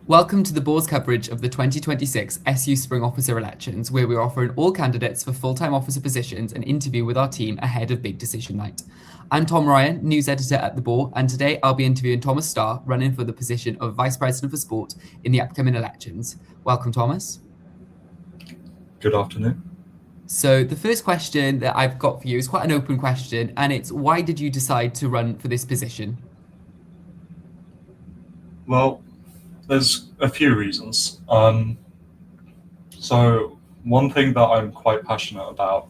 Welcome to the Boar's coverage of the 2026 SU Spring Officer elections, where we're offering all candidates for full-time officer positions an interview with our team ahead of big decision night. I'm Tom Ryan, news editor at the Boar, and today I'll be interviewing Thomas Starr, running for the position of Vice President for Sport in the upcoming elections. Welcome, Thomas. Good afternoon. So the first question that I've got for you is quite an open question, and it's why did you decide to run for this position? Well, there's a few reasons. So one thing that I'm quite passionate about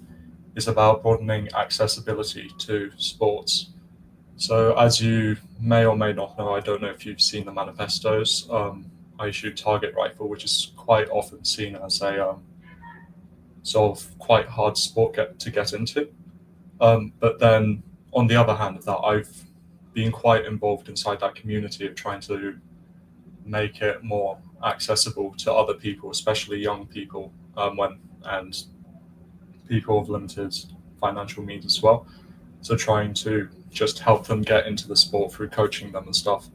is about broadening accessibility to sports. So as you may or may not know, I don't know if you've seen the manifestos. I shoot target rifle, which is quite often seen as a sort of quite hard sport to get into. But then on the other hand of that, I've been quite involved inside that community of trying to make it more accessible to other people, especially young people, and people of limited financial means as well. So trying to just help them get into the sport through coaching them and stuff.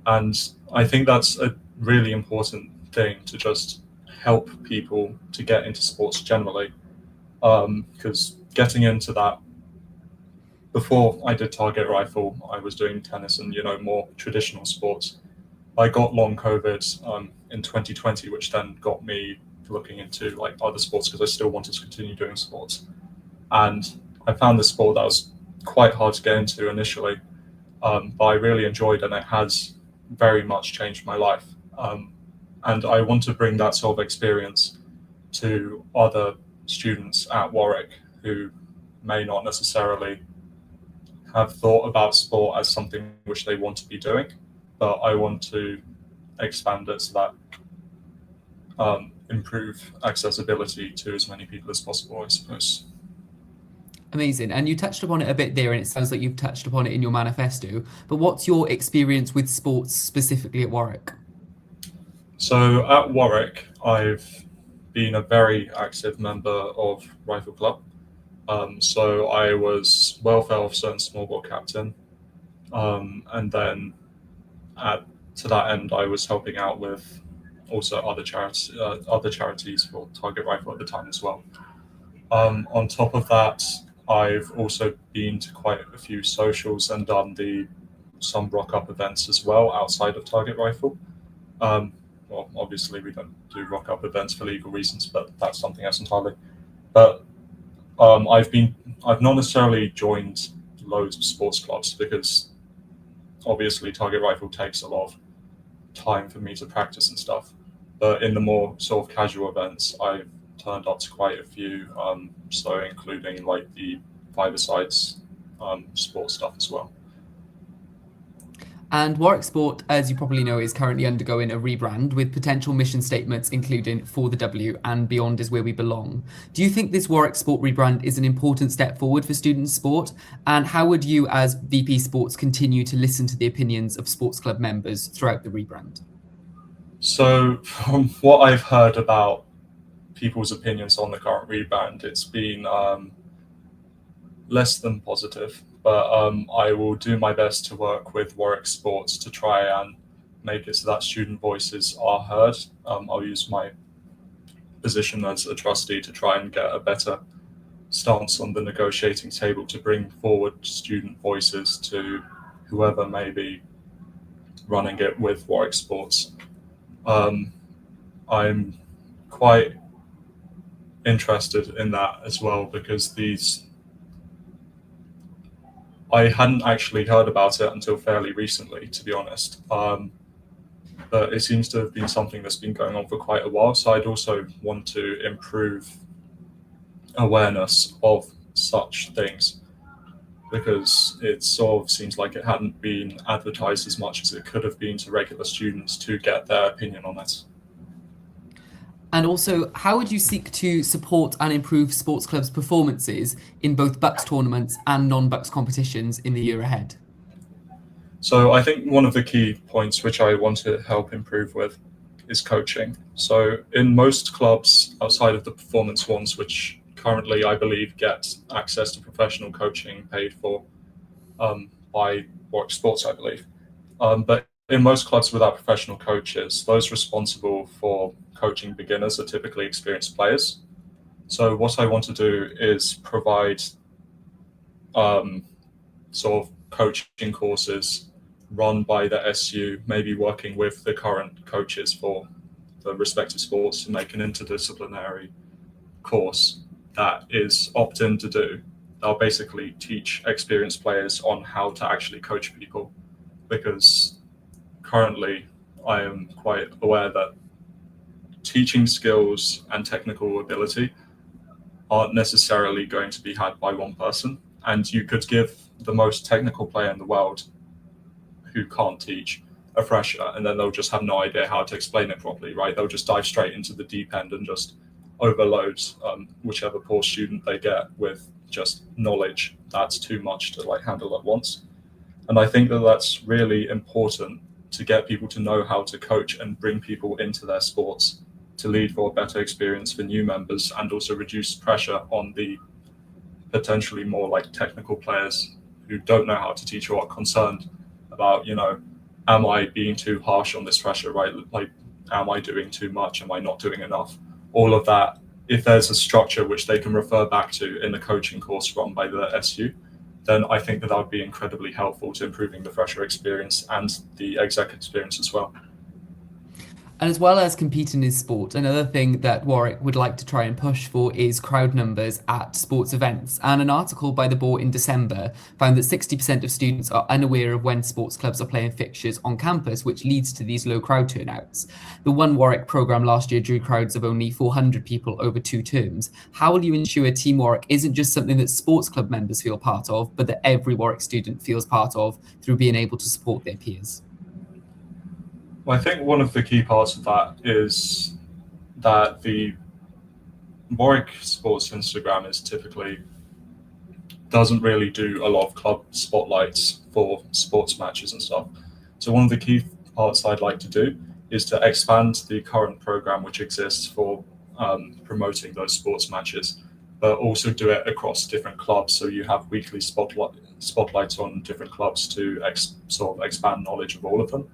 And I think that's a really important thing to just help people to get into sports generally. Because getting into that, before I did target rifle, I was doing tennis and more traditional sports. I got long COVID in 2020, which then got me looking into like other sports because I still wanted to continue doing sports. And I found this sport that was quite hard to get into initially, but I really enjoyed, and it has very much changed my life. And I want to bring that sort of experience to other students at Warwick who may not necessarily have thought about sport as something which they want to be doing, but I want to expand it so that improve accessibility to as many people as possible, I suppose. Amazing. And you touched upon it a bit there, and it sounds like you've touched upon it in your manifesto. But what's your experience with sports specifically at Warwick? So at Warwick, I've been a very active member of Rifle Club. So I was welfare officer and small ball captain. And then to that end, I was helping out with also other charities for Target Rifle at the time as well. On top of that, I've also been to quite a few socials and done some rock up events as well outside of Target Rifle. Well, obviously we don't do rock up events for legal reasons, but that's something else entirely. But I've not necessarily joined loads of sports clubs because obviously Target Rifle takes a lot of time for me to practice and stuff. But in the more sort of casual events, I've turned up to quite a few, so including like the five-a-sides sports stuff as well. And Warwick Sport, as you probably know, is currently undergoing a rebrand with potential mission statements including "For the W" and "Beyond is where we belong." Do you think this Warwick Sport rebrand is an important step forward for student sport? And how would you, as VP Sports, continue to listen to the opinions of sports club members throughout the rebrand? So from what I've heard about people's opinions on the current rebrand, it's been less than positive. But I will do my best to work with Warwick Sports to try and make it so that student voices are heard. I'll use my position as a trustee to try and get a better stance on the negotiating table to bring forward student voices to whoever may be running it with Warwick Sports. I'm quite interested in that as well because I hadn't actually heard about it until fairly recently, to be honest. But it seems to have been something that's been going on for quite a while. So I'd also want to improve awareness of such things because it sort of seems like it hadn't been advertised as much as it could have been to regular students to get their opinion on it. And also, how would you seek to support and improve sports clubs' performances in both Bucks tournaments and non-Bucks competitions in the year ahead? So I think one of the key points which I want to help improve with is coaching. So in most clubs outside of the performance ones, which currently I believe get access to professional coaching paid for by Warwick Sports, I believe. But in most clubs without professional coaches, those responsible for coaching beginners are typically experienced players. So what I want to do is provide sort of coaching courses run by the SU, maybe working with the current coaches for the respective sports to make an interdisciplinary course that is opt-in to do. They'll basically teach experienced players on how to actually coach people, because currently I am quite aware that teaching skills and technical ability aren't necessarily going to be had by one person. And you could give the most technical player in the world who can't teach a fresher, and then they'll just have no idea how to explain it properly, right? They'll just dive straight into the deep end and just overload whichever poor student they get with just knowledge that's too much to like handle at once. And I think that that's really important to get people to know how to coach and bring people into their sports to lead for a better experience for new members, and also reduce pressure on the potentially more like technical players who don't know how to teach or are concerned about, am I being too harsh on this fresher, right? Like, am I doing too much? Am I not doing enough? All of that, if there's a structure which they can refer back to in the coaching course run by the SU, then I think that would be incredibly helpful to improving the fresher experience and the exec experience as well. And as well as competing in sport, another thing that Warwick would like to try and push for is crowd numbers at sports events. And an article by the Boar in December found that 60% of students are unaware of when sports clubs are playing fixtures on campus, which leads to these low crowd turnouts. The One Warwick programme last year drew crowds of only 400 people over 2 terms. How will you ensure Team Warwick isn't just something that sports club members feel part of, but that every Warwick student feels part of through being able to support their peers? Well, I think one of the key parts of that is that the Warwick Sports Instagram doesn't really do a lot of club spotlights for sports matches and stuff. So one of the key parts I'd like to do is to expand the current program which exists for promoting those sports matches, but also do it across different clubs. So you have weekly spotlights on different clubs to sort of expand knowledge of all of them.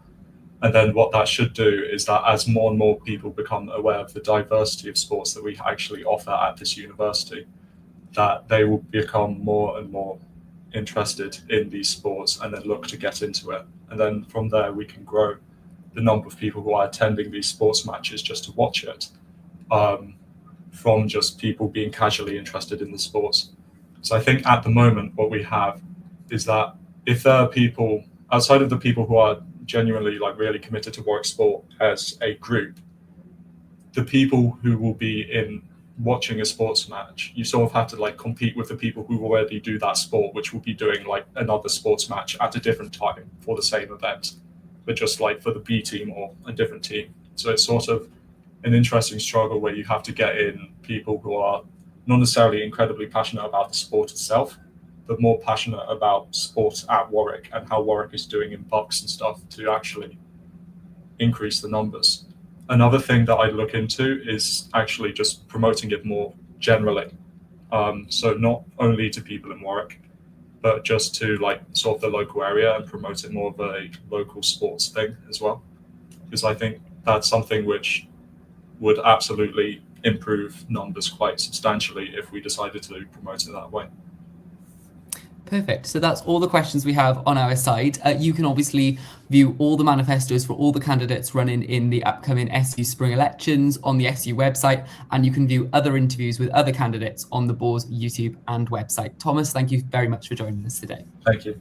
And then what that should do is that as more and more people become aware of the diversity of sports that we actually offer at this university, that they will become more and more interested in these sports and then look to get into it. And then from there, we can grow the number of people who are attending these sports matches just to watch it, from just people being casually interested in the sports. So I think at the moment, what we have is that if there are people outside of the people who are genuinely like really committed to Warwick sport as a group, the people who will be in watching a sports match, you sort of have to like compete with the people who already do that sport, which will be doing like another sports match at a different time for the same event, but just like for the B team or a different team. So it's sort of an interesting struggle where you have to get in people who are not necessarily incredibly passionate about the sport itself, but more passionate about sports at Warwick and how Warwick is doing in bucks and stuff to actually increase the numbers. Another thing that I look into is actually just promoting it more generally. So not only to people in Warwick, but just to like sort of the local area and promote it more of a local sports thing as well. Because I think that's something which would absolutely improve numbers quite substantially if we decided to promote it that way. Perfect. So that's all the questions we have on our side. You can obviously view all the manifestos for all the candidates running in the upcoming SU spring elections on the SU website, and you can view other interviews with other candidates on the Boar's YouTube and website. Thomas, thank you very much for joining us today. Thank you.